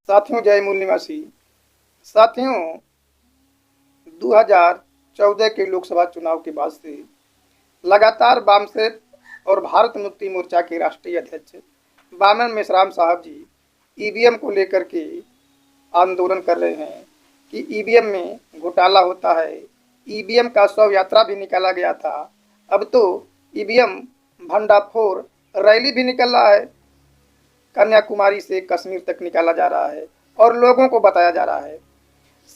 साथियों, जय मूल निवासी साथियों, 2014 के लोकसभा चुनाव के बाद से लगातार वामसेप और भारत मुक्ति मोर्चा के राष्ट्रीय अध्यक्ष बामन मेश्राम साहब जी ईवीएम को लेकर के आंदोलन कर रहे हैं कि ईवीएम में घोटाला होता है। ईवीएम का शव यात्रा भी निकाला गया था। अब तो ईवीएम भंडाफोड़ रैली भी निकल रहा है। कन्याकुमारी से कश्मीर तक निकाला जा रहा है और लोगों को बताया जा रहा है।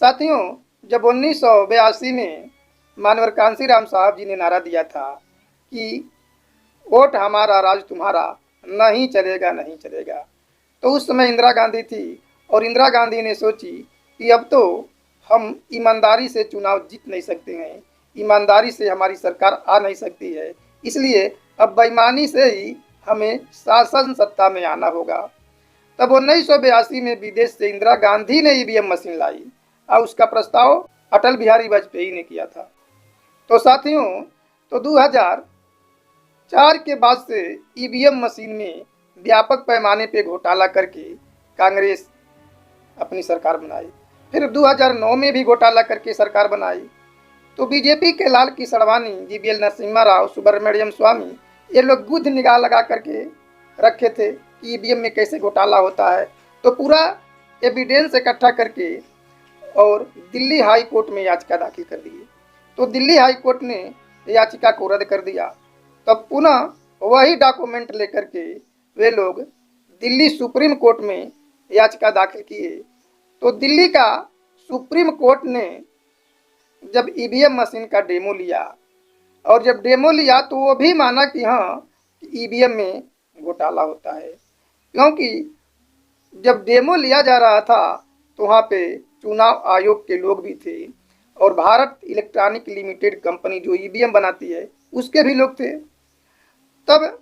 साथियों, जब 1982 में मानवर कांसीराम साहब जी ने नारा दिया था कि वोट हमारा राज तुम्हारा, नहीं चलेगा नहीं चलेगा, तो उस समय इंदिरा गांधी थी और इंदिरा गांधी ने सोची कि अब तो हम ईमानदारी से चुनाव जीत नहीं सकते हैं, ईमानदारी से हमारी सरकार आ नहीं सकती है, इसलिए अब बेईमानी से ही हमें शासन सत्ता में आना होगा। तब 1982 में विदेश से इंदिरा गांधी ने ईवीएम मशीन लाई और उसका प्रस्ताव अटल बिहारी वाजपेयी ने किया था। तो साथियों, तो 2004 के बाद से ईवीएम मशीन में व्यापक पैमाने पे घोटाला करके कांग्रेस अपनी सरकार बनाई। फिर 2009 में भी घोटाला करके सरकार बनाई। तो बीजेपी के लाल कृष्ण आडवाणी, जीवीएल नरसिम्हा राव, सुब्रमण्यम स्वामी, ये लोग गुद्ध निगाह लगा करके रखे थे कि ईवीएम में कैसे घोटाला होता है। तो पूरा एविडेंस इकट्ठा करके और दिल्ली हाई कोर्ट में याचिका दाखिल कर दी। तो दिल्ली हाई कोर्ट ने याचिका को रद्द कर दिया। तब पुनः वही डॉक्यूमेंट लेकर के वे लोग दिल्ली सुप्रीम कोर्ट में याचिका दाखिल किए। तो दिल्ली का सुप्रीम कोर्ट ने जब ईवीएम मशीन का डेमो लिया और जब डेमो लिया तो वो भी माना कि हाँ, ईवीएम में घोटाला होता है, क्योंकि जब डेमो लिया जा रहा था तो वहाँ पे चुनाव आयोग के लोग भी थे और भारत इलेक्ट्रॉनिक लिमिटेड कंपनी जो ईवीएम बनाती है उसके भी लोग थे। तब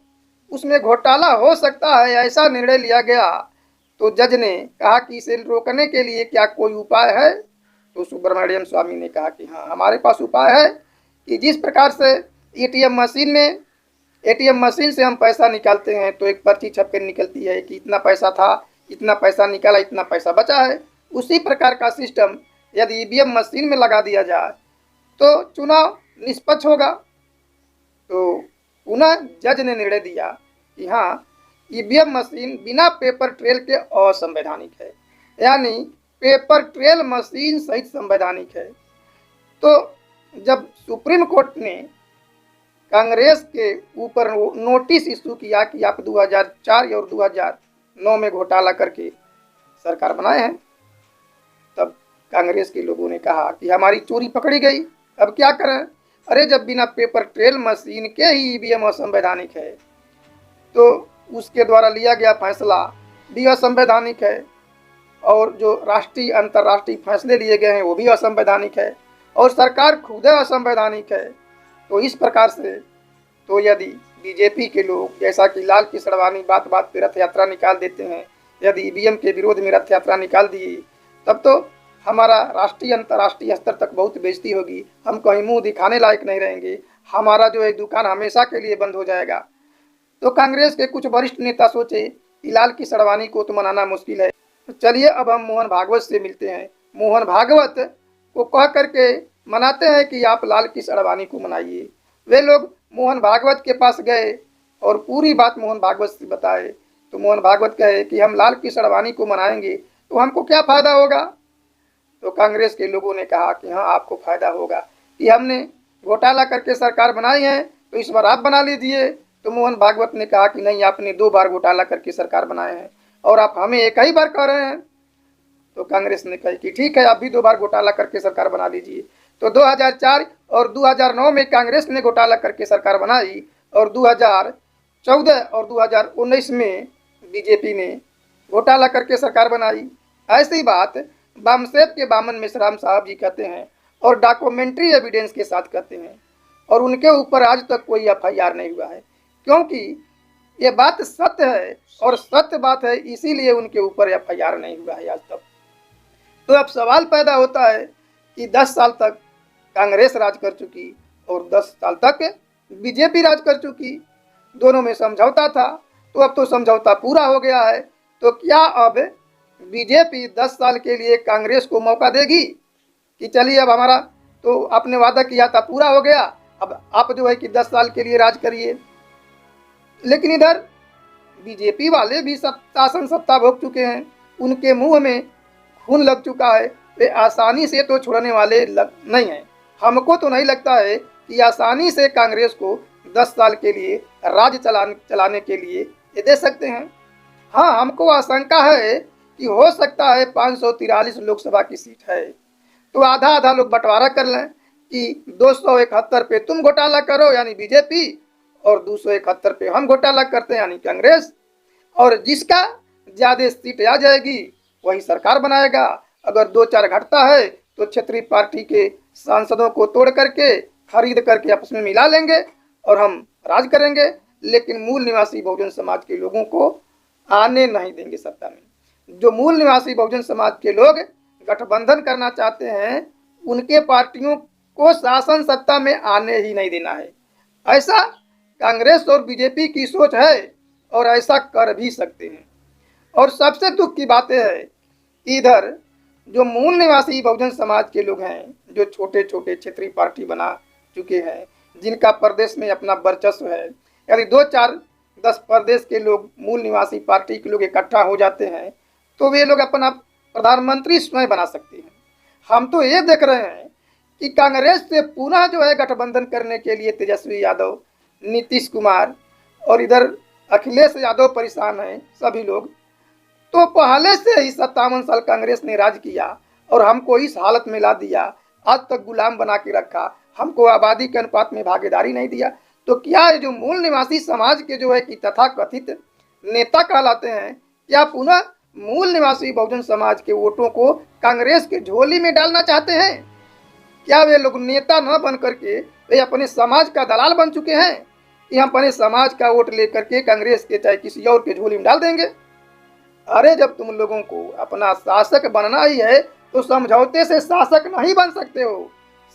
उसमें घोटाला हो सकता है ऐसा निर्णय लिया गया। तो जज ने कहा कि इसे रोकने के लिए क्या कोई उपाय है? तो सुब्रमण्यम स्वामी ने कहा कि हाँ, हमारे पास उपाय है कि जिस प्रकार से एटीएम मशीन से हम पैसा निकालते हैं तो एक पर्ची छप कर निकलती है कि इतना पैसा था, इतना पैसा निकाला, इतना पैसा बचा है। उसी प्रकार का सिस्टम यदि ईवीएम मशीन में लगा दिया जाए तो चुनाव निष्पक्ष होगा। तो पुनः जज ने निर्णय दिया कि हाँ, ईवीएम मशीन बिना पेपर ट्रेल के असंवैधानिक है, यानी पेपर ट्रेल मशीन सहित संवैधानिक है। तो जब सुप्रीम कोर्ट ने कांग्रेस के ऊपर नोटिस इशू किया कि आप 2004 और 2009 में घोटाला करके सरकार बनाए हैं, तब कांग्रेस के लोगों ने कहा कि हमारी चोरी पकड़ी गई, अब क्या करें? अरे, जब बिना पेपर ट्रेल मशीन के ही ईवीएम असंवैधानिक है तो उसके द्वारा लिया गया फैसला भी असंवैधानिक है और जो राष्ट्रीय अंतर्राष्ट्रीय फैसले लिए गए हैं वो भी असंवैधानिक है और सरकार खुद असंवैधानिक है। तो इस प्रकार से तो यदि बीजेपी के लोग जैसा कि लाल कृष्ण आडवाणी बात बात पे रथ यात्रा निकाल देते हैं, यदि ईवीएम के विरोध में रथ यात्रा निकाल दिए तब तो हमारा राष्ट्रीय अंतर्राष्ट्रीय स्तर तक बहुत बेइज्जती होगी, हम कहीं मुंह दिखाने लायक नहीं रहेंगे, हमारा जो है दुकान हमेशा के लिए बंद हो जाएगा। तो कांग्रेस के कुछ वरिष्ठ नेता सोचे कि लाल कृष्ण आडवाणी को तो मनाना मुश्किल है, तो चलिए अब हम मोहन भागवत से मिलते हैं, मोहन भागवत को कह करके मनाते हैं कि आप लाल कृष्ण आडवाणी को मनाइए। वे लोग मोहन भागवत के पास गए और पूरी बात मोहन भागवत से बताए। तो मोहन भागवत कहे कि हम लाल कृष्ण आडवाणी को मनाएंगे तो हमको क्या फ़ायदा होगा? तो कांग्रेस के लोगों ने कहा कि हाँ, आपको फ़ायदा होगा कि हमने घोटाला करके सरकार बनाई है तो इस बार आप बना लीजिए। तो मोहन भागवत ने कहा कि नहीं, आपने 2 बार घोटाला करके सरकार बनाए हैं और आप हमें एक ही बार कह रहे हैं। तो कांग्रेस ने कहा कि ठीक है, आप भी 2 बार घोटाला करके सरकार बना लीजिए। तो 2004 और 2009 में कांग्रेस ने घोटाला करके सरकार बनाई और 2014 और 2019 में बीजेपी ने घोटाला करके सरकार बनाई। ऐसी बात वामसेप के बामन मेश्राम साहब जी कहते हैं और डॉक्यूमेंट्री एविडेंस के साथ कहते हैं और उनके ऊपर आज तक कोई एफआईआर नहीं हुआ है, क्योंकि ये बात सत्य है और सत्य बात है, इसीलिए उनके ऊपर एफआईआर नहीं हुआ है आज तक। तो अब सवाल पैदा होता है कि 10 साल तक कांग्रेस राज कर चुकी और 10 साल तक बीजेपी राज कर चुकी, दोनों में समझौता था, तो अब तो समझौता पूरा हो गया है, तो क्या अब बीजेपी 10 साल के लिए कांग्रेस को मौका देगी कि चलिए अब हमारा तो आपने वादा किया था पूरा हो गया, अब आप जो है कि 10 साल के लिए राज करिए। लेकिन इधर बीजेपी वाले भी शासन सत्ता भोग चुके हैं, उनके मुंह में खून लग चुका है, वे आसानी से तो छोड़ने वाले नहीं हैं। हमको तो नहीं लगता है कि आसानी से कांग्रेस को 10 साल के लिए राज चलाने के लिए ये दे सकते हैं। हाँ, हमको आशंका है कि हो सकता है 543 लोकसभा की सीट है तो आधा आधा लोग बंटवारा कर लें कि 271 पे तुम घोटाला करो यानी बीजेपी, और 271 पे हम घोटाला करते हैं यानी कांग्रेस, और जिसका ज़्यादा सीट आ जाएगी वही सरकार बनाएगा। अगर 2-4 घटता है तो क्षेत्रीय पार्टी के सांसदों को तोड़ करके खरीद करके आपस में मिला लेंगे और हम राज करेंगे, लेकिन मूल निवासी बहुजन समाज के लोगों को आने नहीं देंगे सत्ता में। जो मूल निवासी बहुजन समाज के लोग गठबंधन करना चाहते हैं, उनके पार्टियों को शासन सत्ता में आने ही नहीं देना है। ऐसा कांग्रेस और बीजेपी की सोच है और ऐसा कर भी सकते हैं। और सबसे दुख की बात है कि इधर जो मूल निवासी बहुजन समाज के लोग हैं, जो छोटे छोटे क्षेत्रीय पार्टी बना चुके हैं, जिनका प्रदेश में अपना वर्चस्व है, यदि 2-4-10 प्रदेश के लोग मूल निवासी पार्टी के लोग इकट्ठा हो जाते हैं तो वे लोग अपना प्रधानमंत्री स्वयं बना सकते हैं। हम तो ये देख रहे हैं कि कांग्रेस से पुनः जो है गठबंधन करने के लिए तेजस्वी यादव, नीतीश कुमार और इधर अखिलेश यादव परेशान हैं सभी लोग। तो पहले से ही 57 साल कांग्रेस ने राज किया और हमको इस हालत में ला दिया, आज तक गुलाम बना के रखा, हमको आबादी के अनुपात में भागीदारी नहीं दिया। तो क्या जो मूल निवासी समाज के जो है कि तथाकथित नेता कहलाते हैं, क्या पुनः मूल निवासी बहुजन समाज के वोटों को कांग्रेस के झोली में डालना चाहते हैं? क्या वे लोग नेता न बन करके वे अपने समाज का दलाल बन चुके हैं कि हम अपने समाज का वोट लेकर के कांग्रेस के चाहे किसी और के झोली में डाल देंगे? अरे जब तुम लोगों को अपना शासक बनना ही है तो समझौते से शासक नहीं बन सकते हो,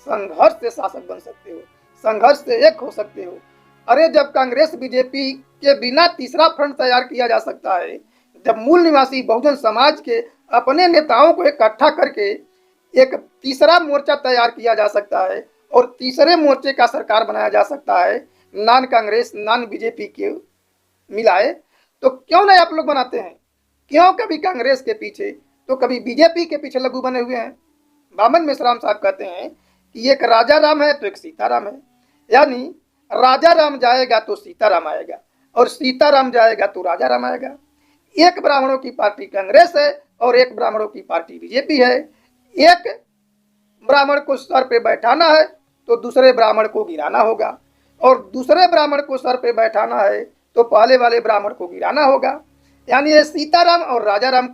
संघर्ष से शासक बन सकते हो, संघर्ष से एक हो सकते हो। अरे जब कांग्रेस बीजेपी के बिना तीसरा फ्रंट तैयार किया जा सकता है, जब मूल निवासी बहुजन समाज के अपने नेताओं को इकट्ठा करके एक तीसरा मोर्चा तैयार किया जा सकता है और तीसरे मोर्चे का सरकार बनाया जा सकता है, नॉन कांग्रेस नॉन बीजेपी के मिलाए, तो क्यों नहीं आप लोग बनाते हैं? क्यों कभी कांग्रेस के पीछे तो कभी बीजेपी के पीछे लघु बने हुए हैं? बामन मिश्राम साहब कहते हैं कि एक राजा राम है तो एक सीताराम है, यानी राजा राम जाएगा तो सीताराम आएगा और सीताराम जाएगा तो राजा राम आएगा। एक ब्राह्मणों की पार्टी कांग्रेस है और एक ब्राह्मणों की पार्टी बीजेपी है। एक ब्राह्मण को सर पे बैठाना है तो दूसरे ब्राह्मण को गिराना होगा, और दूसरे ब्राह्मण को सर पे बैठाना है तो पहले वाले ब्राह्मण को गिराना होगा। यानी ये सीताराम और राजा राम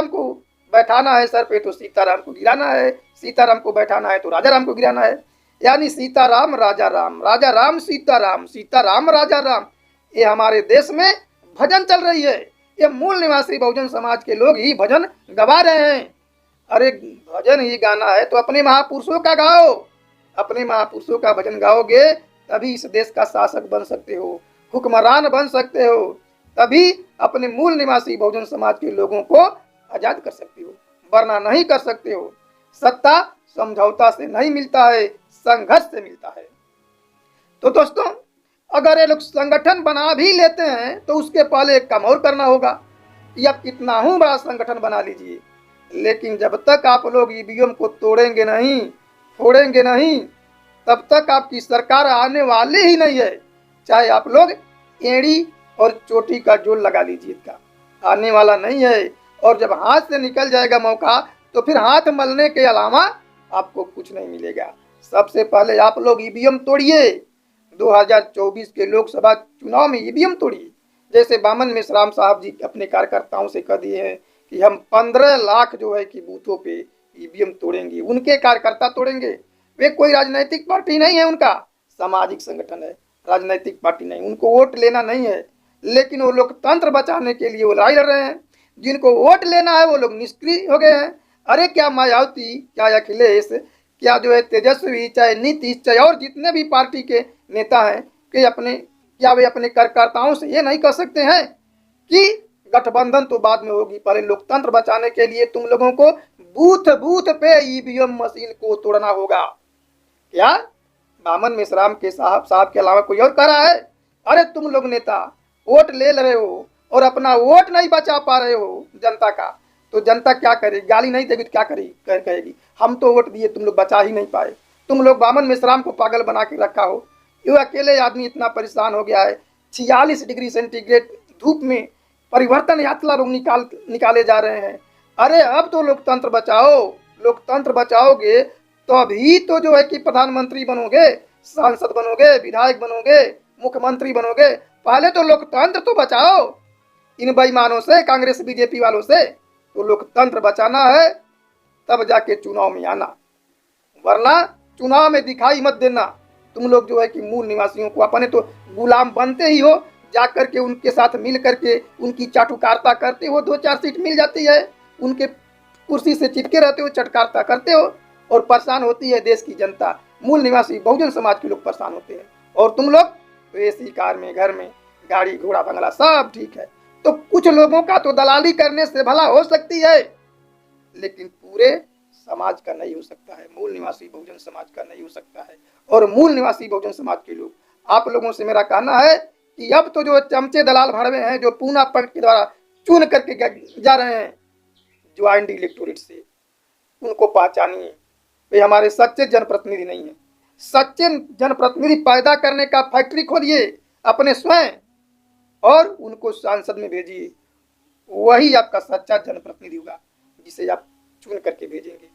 को बैठाना है सर पे तो सीताराम को गिराना है, सीताराम को बैठाना है तो राजा राम को गिराना है। यानी सीताराम राजा राम सीताराम, सीताराम राजा राम, ये हमारे देश में भजन चल रही है। ये मूल निवासी बहुजन समाज के लोग ही भजन गवा रहे हैं। अरे भजन ही गाना है तो अपने महापुरुषों का गाओ, अपने महापुरुषों का भजन गाओगे तभी इस देश का शासक बन सकते हो, हुक्मरान बन सकते हो, तभी अपने मूल निवासी बहुजन समाज के लोगों को आजाद कर सकते हो, वरना नहीं कर सकते हो। सत्ता समझौता से नहीं मिलता है, संघर्ष से मिलता है। तो दोस्तों, अगर ये लोग संगठन बना भी लेते हैं तो उसके पहले एक काम और करना होगा कि अब कितना ही बड़ा संगठन बना लीजिए, लेकिन जब तक आप लोग ईवीएम को तोड़ेंगे नहीं, फोड़ेंगे नहीं, तब तक आपकी सरकार आने वाली ही नहीं है। चाहे आप लोग एड़ी और चोटी का जोड़ लगा लीजिए, इसका आने वाला नहीं है। और जब हाथ से निकल जाएगा मौका तो फिर हाथ मलने के अलावा आपको कुछ नहीं मिलेगा। सबसे पहले आप लोग ईवीएम तोड़िए, 2024 के लोकसभा चुनाव में ईवीएम तोड़िए। जैसे बामन मिश्राम साहब जी अपने कार्यकर्ताओं से कह दिए हैं कि हम 15 लाख जो है कि बूथों पे ईवीएम तोड़ेंगे, उनके कार्यकर्ता तोड़ेंगे। वे कोई राजनीतिक पार्टी नहीं है, उनका सामाजिक संगठन है, राजनीतिक पार्टी नहीं, उनको वोट लेना नहीं है, लेकिन वो लोकतंत्र बचाने के लिए वो लड़ाई लड़ रहे हैं। जिनको वोट लेना है वो लोग निष्क्रिय हो गए हैं। अरे क्या मायावती, क्या अखिलेश, क्या जो है तेजस्वी, चाहे नीतीश, चाहे और जितने भी पार्टी के नेता हैं कि क्या वे अपने कार्यकर्ताओं से ये नहीं कह सकते हैं कि गठबंधन तो बाद में होगी, पहले लोकतंत्र बचाने के लिए तुम लोगों को बूथ बूथ पे ईवीएम मशीन को तोड़ना होगा। क्या बामन मिश्राम के साहब के अलावा कोई और कर रहा है? अरे तुम लोग नेता वोट ले रहे हो और अपना वोट नहीं बचा पा रहे हो जनता का, तो जनता क्या करेगी? गाली नहीं देगी तो क्या कहेगी? हम तो वोट दिए, तुम लोग बचा ही नहीं पाए। तुम लोग बामन मिश्राम को पागल बना के रखा हो। ये अकेले आदमी इतना परेशान हो गया है। 46 डिग्री सेंटीग्रेड धूप में परिवर्तन यात्रा लोग निकाले जा रहे हैं। अरे अब तो लोकतंत्र बचाओ। लोकतंत्र बचाओगे तो अभी तो जो है कि प्रधानमंत्री बनोगे, सांसद बनोगे, विधायक बनोगे, मुख्यमंत्री बनोगे। पहले तो लोकतंत्र तो बचाओ इन बेईमानों से, कांग्रेस बीजेपी वालों से। तो लोकतंत्र बचाना है तब जाके चुनाव में आना, वरना चुनाव में दिखाई मत देना। तुम लोग जो है कि मूल निवासियों को अपने तो गुलाम बनते ही हो, जाकर के उनके साथ मिल करके उनकी चाटुकारिता करते हो, 2-4 सीट मिल जाती है, उनके कुर्सी से चिपके रहते हो, चटकारता करते हो और परेशान होती है देश की जनता। मूल निवासी बहुजन समाज के लोग परेशान होते हैं और तुम लोग तो एसी कार में, घर में, गाड़ी घोड़ा बंगला सब ठीक है। तो कुछ लोगों का तो दलाली करने से भला हो सकती है, लेकिन पूरे समाज का नहीं हो सकता है, मूल निवासी बहुजन समाज का नहीं हो सकता है। और मूल निवासी बहुजन समाज के लोग, आप लोगों से मेरा कहना है कि अब तो जो चमचे दलाल भड़वे हैं, जो पूना पक्ष के द्वारा चुन करके जा रहे हैं ज्वाइंट इलेक्टोरेट से, उनको पहचानिए। वे हमारे सच्चे जनप्रतिनिधि नहीं है। सच्चे जनप्रतिनिधि पैदा करने का फैक्ट्री खोलिए अपने स्वयं और उनको सांसद में भेजिए। वही आपका सच्चा जनप्रतिनिधि होगा जिसे आप चुन करके भेजेंगे।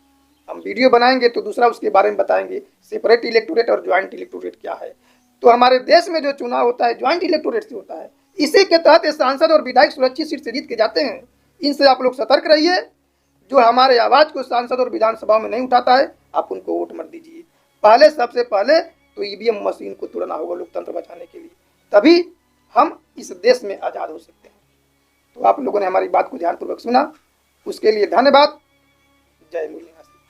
हम वीडियो बनाएंगे तो दूसरा उसके बारे में बताएंगे, सेपरेट इलेक्टोरेट और ज्वाइंट इलेक्टोरेट क्या है। तो हमारे देश में जो चुनाव होता है ज्वाइंट इलेक्टोरेट से होता है। इसी के तहत सांसद और विधायक सुरक्षित सीट से जीत के जाते हैं। इनसे आप लोग सतर्क रहिए। जो हमारे आवाज़ को सांसद और विधानसभा में नहीं उठाता है, आप उनको वोट मत दीजिए। पहले सबसे पहले तो ईवीएम मशीन को तोड़ना होगा लोकतंत्र बचाने के लिए, तभी हम इस देश में आज़ाद हो सकते हैं। तो आप लोगों ने हमारी बात को ध्यानपूर्वक सुना, उसके लिए धन्यवाद। जय मूल्य।